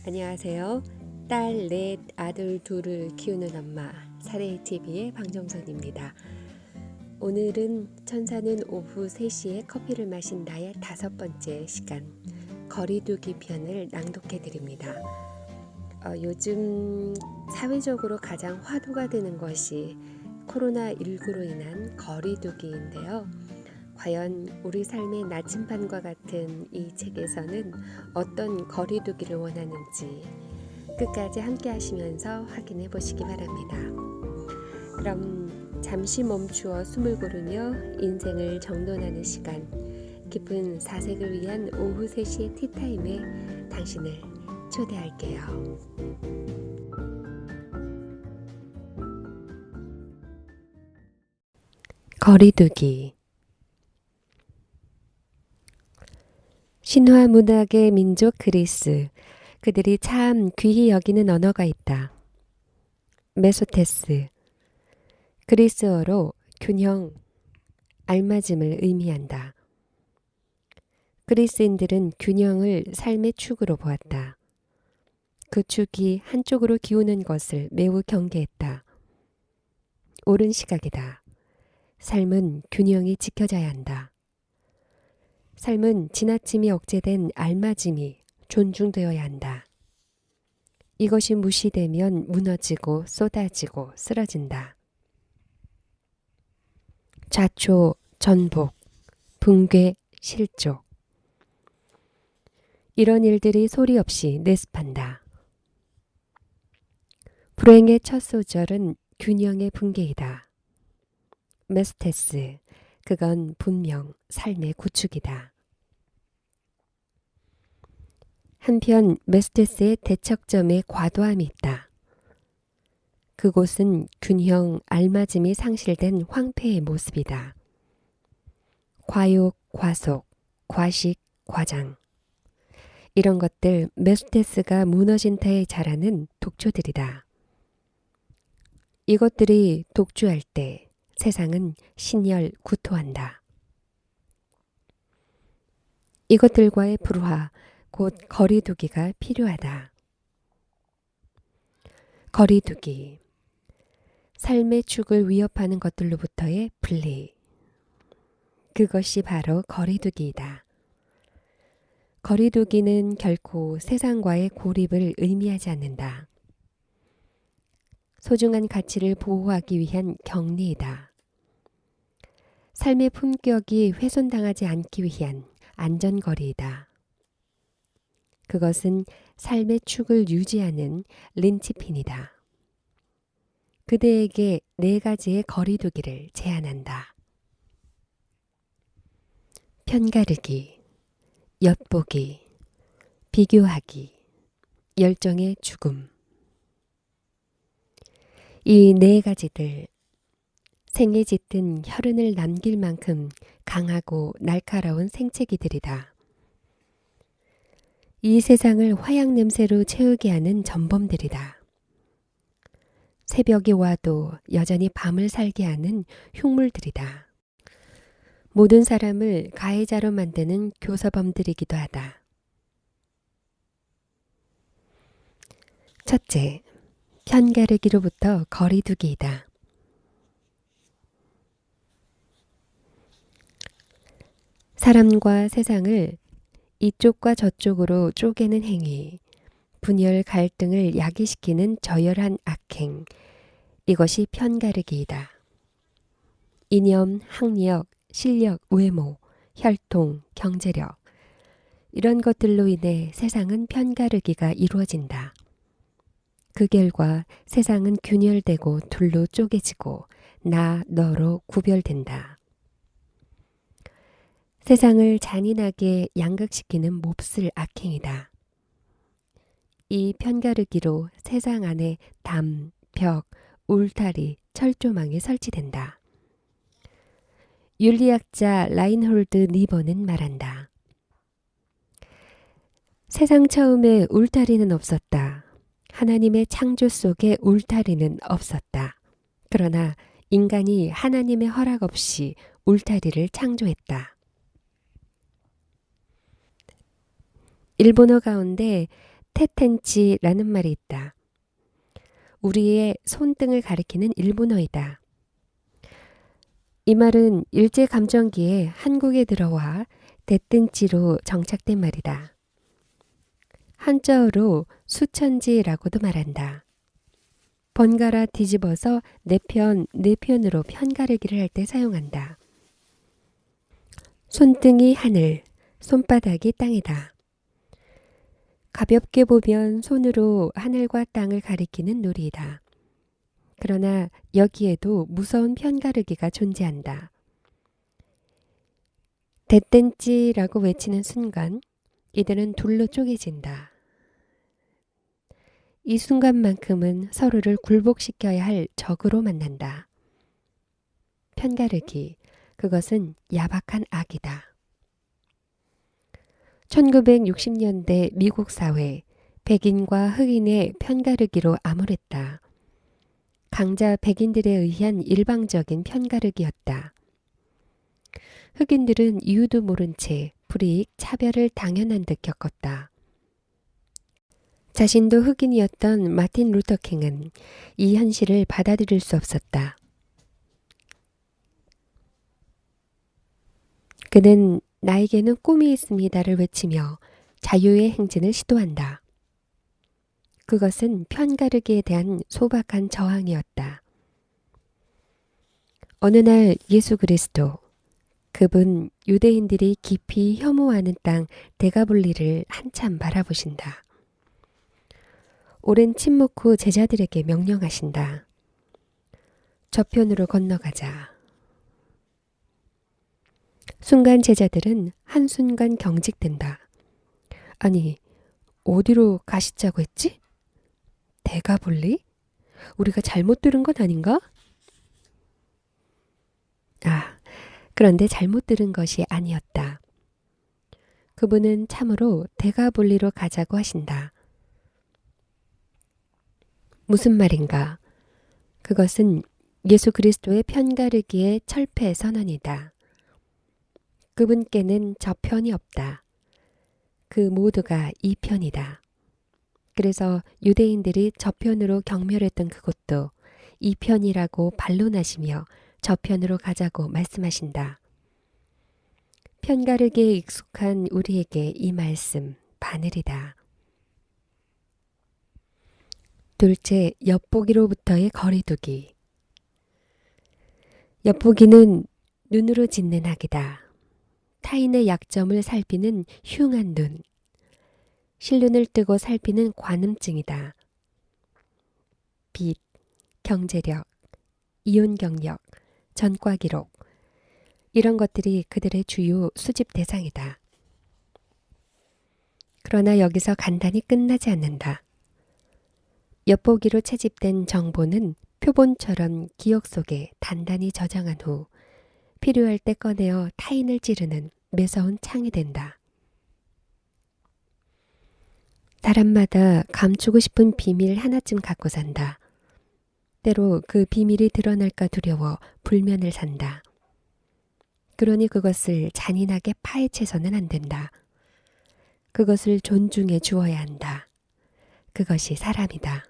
안녕하세요. 딸 넷, 아들 둘을 키우는 엄마 사례TV의 방정선입니다. 오늘은 천사는 오후 3시에 커피를 마신다의 5번째 시간 거리두기 편을 낭독해 드립니다. 요즘 사회적으로 가장 화두가 되는 것이 코로나19로 인한 거리두기인데요. 과연 우리 삶의 나침반과 같은 이 책에서는 어떤 거리두기를 원하는지 끝까지 함께 하시면서 확인해 보시기 바랍니다. 그럼 잠시 멈추어 숨을 고르며 인생을 정돈하는 시간, 깊은 사색을 위한 오후 3시의 티타임에 당신을 초대할게요. 거리두기. 신화 문학의 민족 그리스, 그들이 참 귀히 여기는 언어가 있다. 메소테스, 그리스어로 균형, 알맞음을 의미한다. 그리스인들은 균형을 삶의 축으로 보았다. 그 축이 한쪽으로 기우는 것을 매우 경계했다. 옳은 시각이다. 삶은 균형이 지켜져야 한다. 삶은 지나침이 억제된 알맞음이 존중되어야 한다. 이것이 무시되면 무너지고 쏟아지고 쓰러진다. 좌초, 전복, 붕괴, 실족. 이런 일들이 소리 없이 내습한다. 불행의 첫 소절은 균형의 붕괴이다. 메스테스, 그건 분명 삶의 구축이다. 한편 메스테스의 대척점에 과도함이 있다. 그곳은 균형, 알맞음이 상실된 황폐의 모습이다. 과욕, 과속, 과식, 과장. 이런 것들 메스테스가 무너진 터에 자라는 독초들이다. 이것들이 독주할 때 세상은 신열 구토한다. 이것들과의 불화, 곧 거리두기가 필요하다. 거리두기. 삶의 축을 위협하는 것들로부터의 분리. 그것이 바로 거리두기이다. 거리두기는 결코 세상과의 고립을 의미하지 않는다. 소중한 가치를 보호하기 위한 격리이다. 삶의 품격이 훼손당하지 않기 위한 안전거리이다. 그것은 삶의 축을 유지하는 린치핀이다. 그대에게 4가지의 거리두기를 제안한다. 편가르기, 엿보기, 비교하기, 열정의 죽음. 이 4가지들, 생에 짙은 혈흔을 남길 만큼 강하고 날카로운 생채기들이다. 이 세상을 화약 냄새로 채우게 하는 전범들이다. 새벽이 와도 여전히 밤을 살게 하는 흉물들이다. 모든 사람을 가해자로 만드는 교서범들이기도 하다. 첫째, 편가르기로부터 거리두기이다. 사람과 세상을 이쪽과 저쪽으로 쪼개는 행위, 분열 갈등을 야기시키는 저열한 악행, 이것이 편가르기이다. 이념, 학력, 실력, 외모, 혈통, 경제력, 이런 것들로 인해 세상은 편가르기가 이루어진다. 그 결과 세상은 균열되고 둘로 쪼개지고 나, 너로 구별된다. 세상을 잔인하게 양극시키는 몹쓸 악행이다. 이 편가르기로 세상 안에 담, 벽, 울타리, 철조망이 설치된다. 윤리학자 라인홀드 니버는 말한다. 세상 처음에 울타리는 없었다. 하나님의 창조 속에 울타리는 없었다. 그러나 인간이 하나님의 허락 없이 울타리를 창조했다. 일본어 가운데 테텐치라는 말이 있다. 우리의 손등을 가리키는 일본어이다. 이 말은 일제감정기에 한국에 들어와 대뜬지로 정착된 말이다. 한자어로 수천지라고도 말한다. 번갈아 뒤집어서 네 편으로 편가르기를 할 때 사용한다. 손등이 하늘, 손바닥이 땅이다. 가볍게 보면 손으로 하늘과 땅을 가리키는 놀이이다. 그러나 여기에도 무서운 편가르기가 존재한다. 대댄찌라고 외치는 순간 이들은 둘로 쪼개진다. 이 순간만큼은 서로를 굴복시켜야 할 적으로 만난다. 편가르기, 그것은 야박한 악이다. 1960년대 미국 사회, 백인과 흑인의 편가르기로 암울했다. 강자 백인들에 의한 일방적인 편가르기였다. 흑인들은 이유도 모른 채 불이익, 차별을 당연한 듯 겪었다. 자신도 흑인이었던 마틴 루터 킹은 이 현실을 받아들일 수 없었다. 그는 나에게는 꿈이 있습니다를 외치며 자유의 행진을 시도한다. 그것은 편가르기에 대한 소박한 저항이었다. 어느 날 예수 그리스도, 그분 유대인들이 깊이 혐오하는 땅 데가볼리를 한참 바라보신다. 오랜 침묵 후 제자들에게 명령하신다. 저편으로 건너가자. 순간 제자들은 한순간 경직된다. 아니, 어디로 가시자고 했지? 데가볼리? 우리가 잘못 들은 건 아닌가? 그런데 잘못 들은 것이 아니었다. 그분은 참으로 데가볼리로 가자고 하신다. 무슨 말인가? 그것은 예수 그리스도의 편가르기의 철폐 선언이다. 그분께는 저편이 없다. 그 모두가 이편이다. 그래서 유대인들이 저편으로 경멸했던 그곳도 이편이라고 반론하시며 저편으로 가자고 말씀하신다. 편가르기에 익숙한 우리에게 이 말씀 바늘이다. 둘째, 엿보기로부터의 거리두기. 엿보기는 눈으로 짓는 악이다. 타인의 약점을 살피는 흉한 눈. 실눈을 뜨고 살피는 관음증이다. 빚, 경제력, 이혼 경력, 전과 기록. 이런 것들이 그들의 주요 수집 대상이다. 그러나 여기서 간단히 끝나지 않는다. 엿보기로 채집된 정보는 표본처럼 기억 속에 단단히 저장한 후 필요할 때 꺼내어 타인을 찌르는 매서운 창이 된다. 사람마다 감추고 싶은 비밀 하나쯤 갖고 산다. 때로 그 비밀이 드러날까 두려워 불면을 산다. 그러니 그것을 잔인하게 파헤쳐서는 안 된다. 그것을 존중해 주어야 한다. 그것이 사람이다.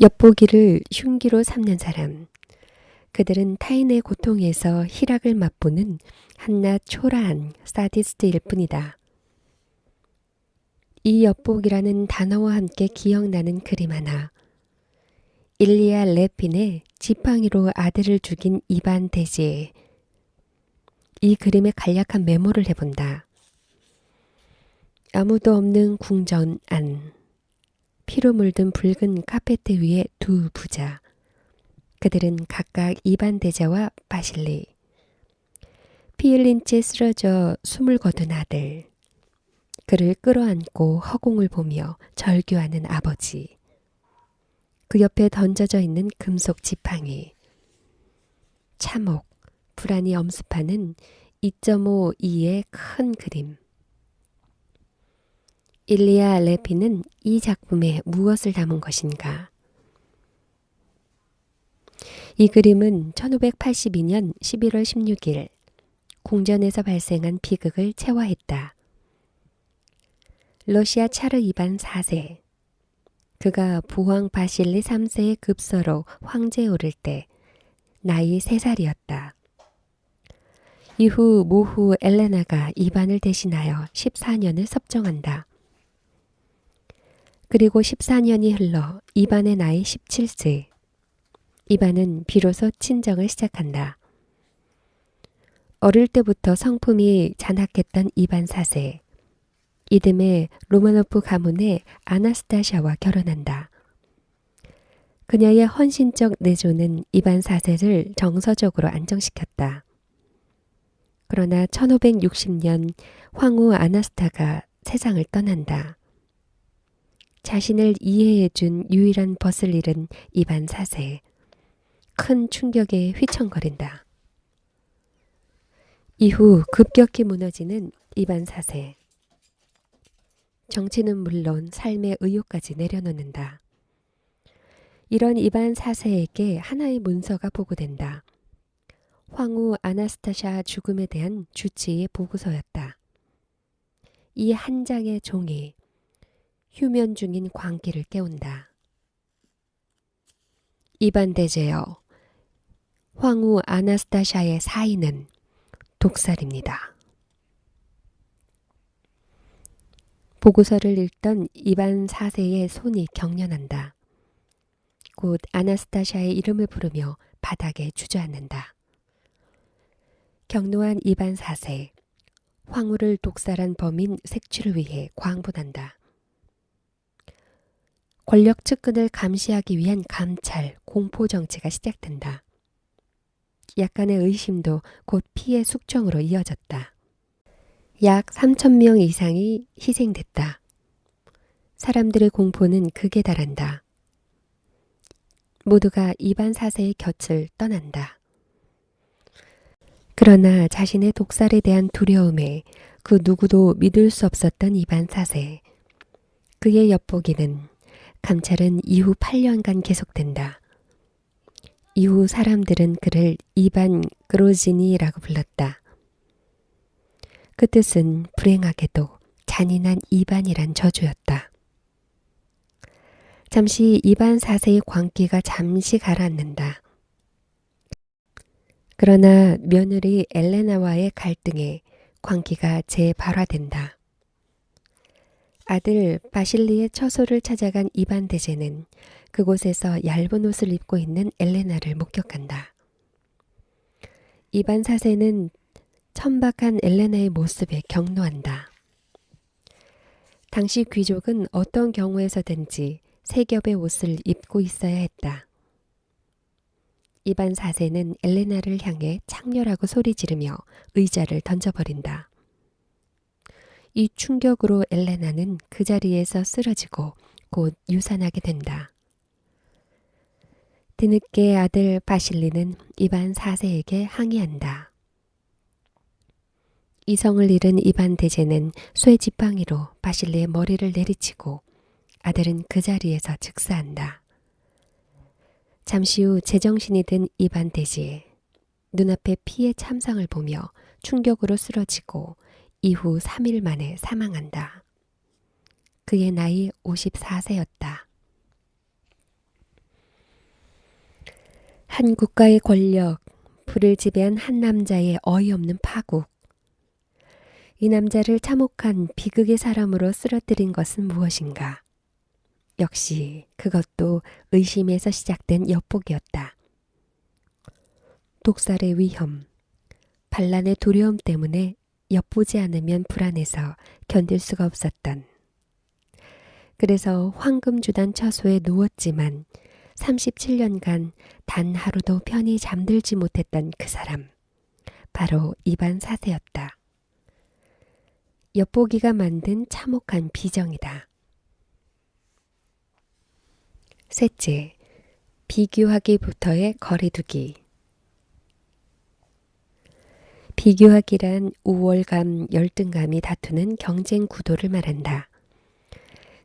엿보기를 흉기로 삼는 사람. 그들은 타인의 고통에서 희락을 맛보는 한낱 초라한 사디스트일 뿐이다. 이 엿보기라는 단어와 함께 기억나는 그림 하나. 일리아 레핀의 지팡이로 아들을 죽인 이반 대지에 이 그림에 간략한 메모를 해본다. 아무도 없는 궁전 안. 피로 물든 붉은 카페트 위에 두 부자. 그들은 각각 이반 대자와 바실리. 피 흘린 채 쓰러져 숨을 거둔 아들. 그를 끌어안고 허공을 보며 절규하는 아버지. 그 옆에 던져져 있는 금속 지팡이. 참혹, 불안이 엄습하는 2.52의 큰 그림. 일리아 레피는 이 작품에 무엇을 담은 것인가? 이 그림은 1582년 11월 16일 궁전에서 발생한 비극을 체화했다. 러시아 차르 이반 4세. 그가 부왕 바실리 3세의 급서로 황제에 오를 때 나이 3살이었다. 이후 모후 엘레나가 이반을 대신하여 14년을 섭정한다. 그리고 14년이 흘러 이반의 나이 17세. 이반은 비로소 친정을 시작한다. 어릴 때부터 성품이 잔악했던 이반 4세. 이듬해 로마노프 가문의 아나스타샤와 결혼한다. 그녀의 헌신적 내조는 이반 4세를 정서적으로 안정시켰다. 그러나 1560년 황후 아나스타가 세상을 떠난다. 자신을 이해해준 유일한 벗을 잃은 이반 4세. 큰 충격에 휘청거린다. 이후 급격히 무너지는 이반 4세. 정치는 물론 삶의 의욕까지 내려놓는다. 이런 이반 4세에게 하나의 문서가 보고된다. 황후 아나스타샤 죽음에 대한 주치의 보고서였다. 이 한 장의 종이 휴면 중인 광기를 깨운다. 이반 대제여, 황후 아나스타샤의 사인은 독살입니다. 보고서를 읽던 이반 4세의 손이 경련한다. 곧 아나스타샤의 이름을 부르며 바닥에 주저앉는다. 격노한 이반 4세, 황후를 독살한 범인 색취를 위해 광분한다. 권력 측근을 감시하기 위한 감찰, 공포 정치가 시작된다. 약간의 의심도 곧 피해 숙청으로 이어졌다. 약 3,000명 이상이 희생됐다. 사람들의 공포는 극에 달한다. 모두가 이반 4세의 곁을 떠난다. 그러나 자신의 독살에 대한 두려움에 그 누구도 믿을 수 없었던 이반 4세. 그의 엿보기는 감찰은 이후 8년간 계속된다. 이후 사람들은 그를 이반 그로지니라고 불렀다. 그 뜻은 불행하게도 잔인한 이반이란 저주였다. 잠시 이반 4세의 광기가 잠시 가라앉는다. 그러나 며느리 엘레나와의 갈등에 광기가 재발화된다. 아들 바실리의 처소를 찾아간 이반 대제는 그곳에서 얇은 옷을 입고 있는 엘레나를 목격한다. 이반 4세는 천박한 엘레나의 모습에 격노한다. 당시 귀족은 어떤 경우에서든지 세 겹의 옷을 입고 있어야 했다. 이반 4세는 엘레나를 향해 창렬하고 소리 지르며 의자를 던져버린다. 이 충격으로 엘레나는 그 자리에서 쓰러지고 곧 유산하게 된다. 뒤늦게 아들 바실리는 이반 4세에게 항의한다. 이성을 잃은 이반 대제는 쇠지팡이로 바실리의 머리를 내리치고 아들은 그 자리에서 즉사한다. 잠시 후 제정신이 든 이반 대제. 눈앞에 피의 참상을 보며 충격으로 쓰러지고 이후 3일 만에 사망한다. 그의 나이 54세였다. 한 국가의 권력, 부를 지배한 한 남자의 어이없는 파국. 이 남자를 참혹한 비극의 사람으로 쓰러뜨린 것은 무엇인가? 역시 그것도 의심에서 시작된 엿보기였다. 독살의 위험, 반란의 두려움 때문에 엿보지 않으면 불안해서 견딜 수가 없었던. 그래서 황금주단 처소에 누웠지만 37년간 단 하루도 편히 잠들지 못했던 그 사람. 바로 이반 4세였다. 엿보기가 만든 참혹한 비정이다. 셋째, 비교하기부터의 거리두기. 비교하기란 우월감, 열등감이 다투는 경쟁 구도를 말한다.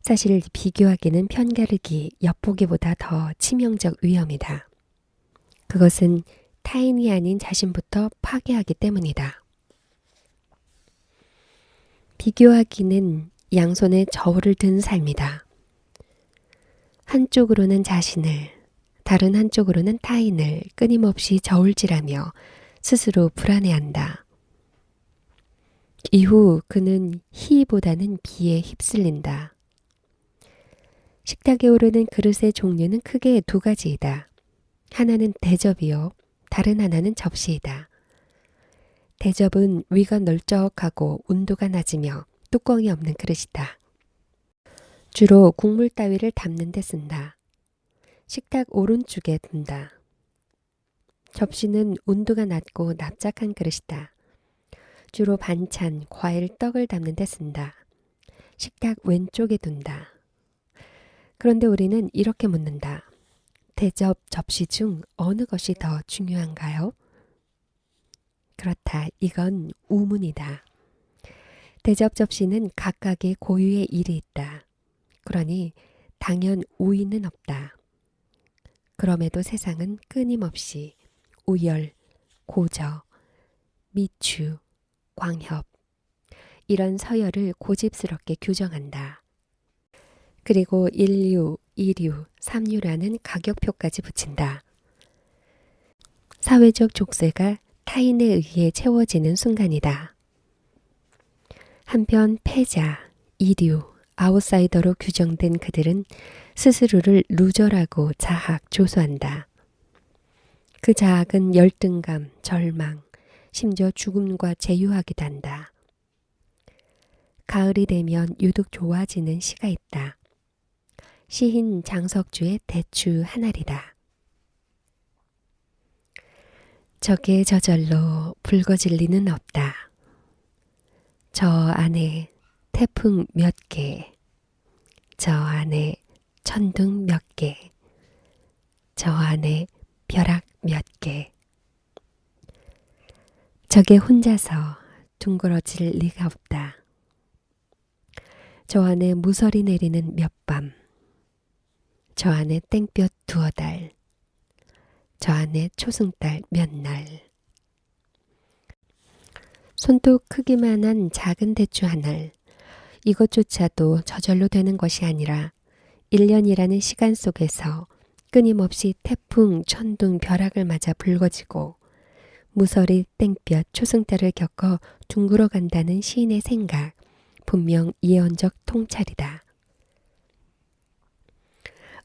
사실 비교하기는 편가르기, 엿보기보다 더 치명적 위험이다. 그것은 타인이 아닌 자신부터 파괴하기 때문이다. 비교하기는 양손에 저울을 든 삶이다. 한쪽으로는 자신을, 다른 한쪽으로는 타인을 끊임없이 저울질하며 스스로 불안해한다. 이후 그는 희보다는 비에 휩쓸린다. 식탁에 오르는 그릇의 종류는 크게 두 가지이다. 하나는 대접이요, 다른 하나는 접시이다. 대접은 위가 널쩍하고 온도가 낮으며 뚜껑이 없는 그릇이다. 주로 국물 따위를 담는 데 쓴다. 식탁 오른쪽에 둔다. 접시는 온도가 낮고 납작한 그릇이다. 주로 반찬, 과일, 떡을 담는 데 쓴다. 식탁 왼쪽에 둔다. 그런데 우리는 이렇게 묻는다. 대접, 접시 중 어느 것이 더 중요한가요? 그렇다. 이건 우문이다. 대접 접시는 각각의 고유의 일이 있다. 그러니 당연 우위는 없다. 그럼에도 세상은 끊임없이 우열, 고저, 미추, 광협 이런 서열을 고집스럽게 규정한다. 그리고 1류, 2류, 3류라는 가격표까지 붙인다. 사회적 족쇄가 타인에 의해 채워지는 순간이다. 한편 패자, 2류, 아웃사이더로 규정된 그들은 스스로를 루저라고 자학, 조소한다. 그 자학은 열등감, 절망, 심지어 죽음과 제휴하기도 한다. 가을이 되면 유독 좋아지는 시가 있다. 시인 장석주의 대추 하나리다. 저게 저절로 붉어질 리는 없다. 저 안에 태풍 몇 개, 저 안에 천둥 몇 개, 저 안에 벼락 몇 개. 저게 혼자서 둥그러질 리가 없다. 저 안에 무서리 내리는 몇 밤, 저 안에 땡볕 두어 달, 저 안에 초승달 몇 날. 손톱 크기만한 작은 대추 한 알, 이것조차도 저절로 되는 것이 아니라 1년이라는 시간 속에서 끊임없이 태풍, 천둥, 벼락을 맞아 붉어지고 무서리, 땡볕, 초승달을 겪어 둥그러 간다는 시인의 생각, 분명 예언적 통찰이다.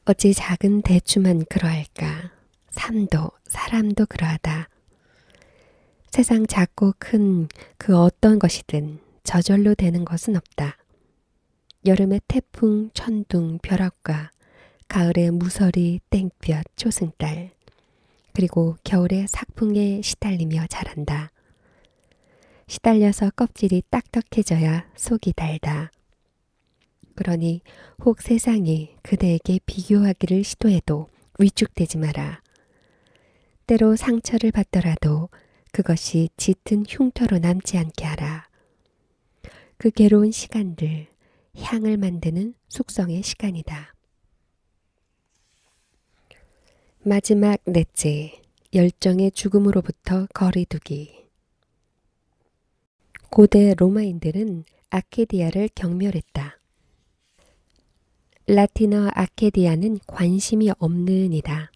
어찌 작은 대추만 그러할까? 삶도 사람도 그러하다. 세상 작고 큰 그 어떤 것이든 저절로 되는 것은 없다. 여름의 태풍, 천둥, 벼락과 가을의 무서리, 땡볕, 초승달, 그리고 겨울의 삭풍에 시달리며 자란다. 시달려서 껍질이 딱딱해져야 속이 달다. 그러니 혹 세상이 그대에게 비교하기를 시도해도 위축되지 마라. 때로 상처를 받더라도 그것이 짙은 흉터로 남지 않게 하라. 그 괴로운 시간들, 향을 만드는 숙성의 시간이다. 마지막 넷째, 열정의 죽음으로부터 거리두기. 고대 로마인들은 아케디아를 경멸했다. 라틴어 아케디아는 관심이 없는 이다.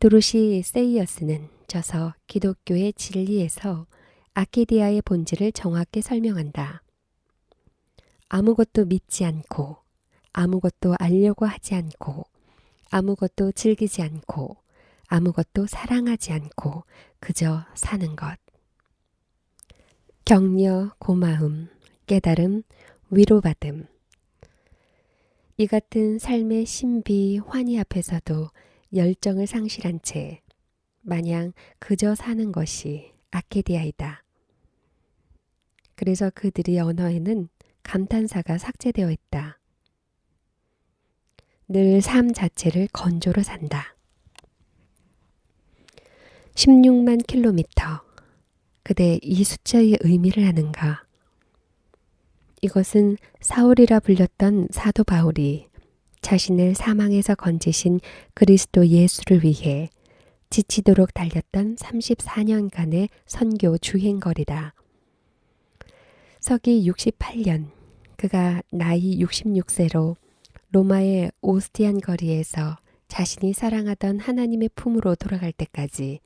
도르시 세이어스는 저서 기독교의 진리에서 아케디아의 본질을 정확히 설명한다. 아무것도 믿지 않고, 아무것도 알려고 하지 않고, 아무것도 즐기지 않고, 아무것도 사랑하지 않고 그저 사는 것. 격려, 고마움, 깨달음, 위로받음. 이 같은 삶의 신비, 환희 앞에서도 열정을 상실한 채 마냥 그저 사는 것이 아케디아이다. 그래서 그들의 언어에는 감탄사가 삭제되어 있다. 늘 삶 자체를 건조로 산다. 16만 킬로미터. 그대 이 숫자의 의미를 아는가? 이것은 사울이라 불렸던 사도 바울이 자신을 사망에서 건지신 그리스도 예수를 위해 지치도록 달렸던 34년간의 선교 주행거리다. 서기 68년 그가 나이 66세로 로마의 오스티안 거리에서 자신이 사랑하던 하나님의 품으로 돌아갈 때까지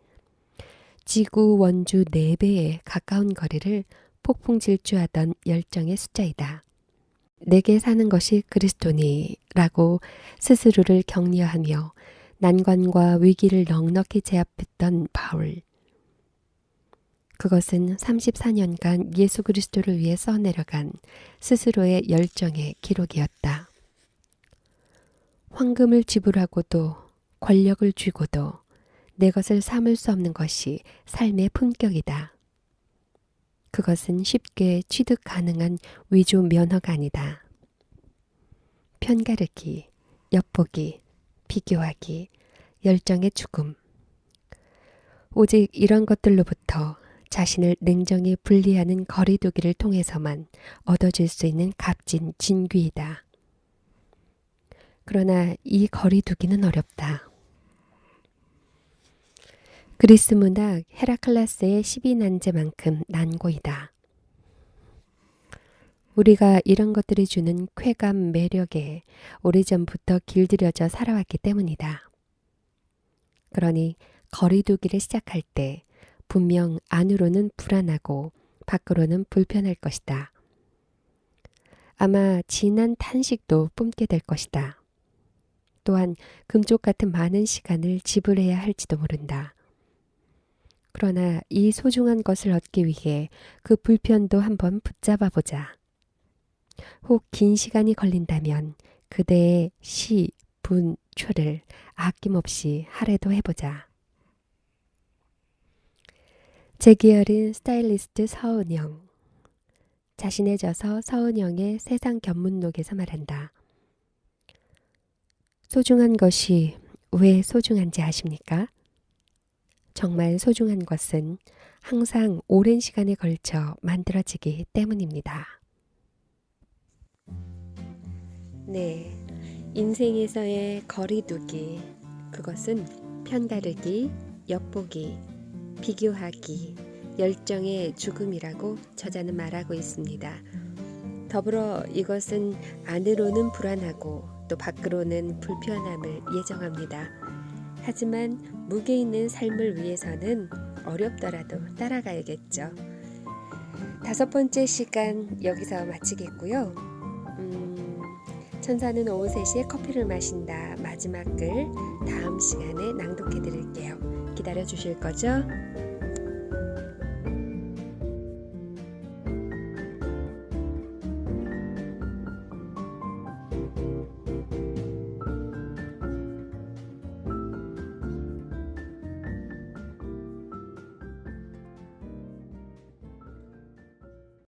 지구 원주 4배에 가까운 거리를 폭풍 질주하던 열정의 숫자이다. 내게 사는 것이 그리스도니라고 스스로를 격려하며 난관과 위기를 넉넉히 제압했던 바울. 그것은 34년간 예수 그리스도를 위해 써내려간 스스로의 열정의 기록이었다. 황금을 지불하고도 권력을 쥐고도 내 것을 삼을 수 없는 것이 삶의 품격이다. 그것은 쉽게 취득 가능한 위조 면허가 아니다. 편가르기, 엿보기, 비교하기, 열정의 죽음. 오직 이런 것들로부터 자신을 냉정히 분리하는 거리두기를 통해서만 얻어질 수 있는 값진 진귀이다. 그러나 이 거리두기는 어렵다. 그리스 문학 헤라클레스의 12난제만큼 난고이다. 우리가 이런 것들이 주는 쾌감 매력에 오래전부터 길들여져 살아왔기 때문이다. 그러니 거리두기를 시작할 때 분명 안으로는 불안하고 밖으로는 불편할 것이다. 아마 진한 탄식도 뿜게 될 것이다. 또한 금쪽 같은 많은 시간을 지불해야 할지도 모른다. 그러나 이 소중한 것을 얻기 위해 그 불편도 한번 붙잡아 보자. 혹 긴 시간이 걸린다면 그대의 시, 분, 초를 아낌없이 할애도 해보자. 제기어린 스타일리스트 서은영. 자신의 저서 서은영의 세상 견문록에서 말한다. 소중한 것이 왜 소중한지 아십니까? 정말 소중한 것은 항상 오랜 시간에 걸쳐 만들어지기 때문입니다. 네, 인생에서의 거리두기, 그것은 편가르기, 엿보기, 비교하기, 열정의 죽음이라고 저자는 말하고 있습니다. 더불어 이것은 안으로는 불안하고 또 밖으로는 불편함을 예정합니다. 하지만 무게 있는 삶을 위해서는 어렵더라도 따라가야겠죠. 5번째 시간 여기서 마치겠고요. 천사는 오후 3시에 커피를 마신다 마지막 글 다음 시간에 낭독해 드릴게요. 기다려 주실 거죠?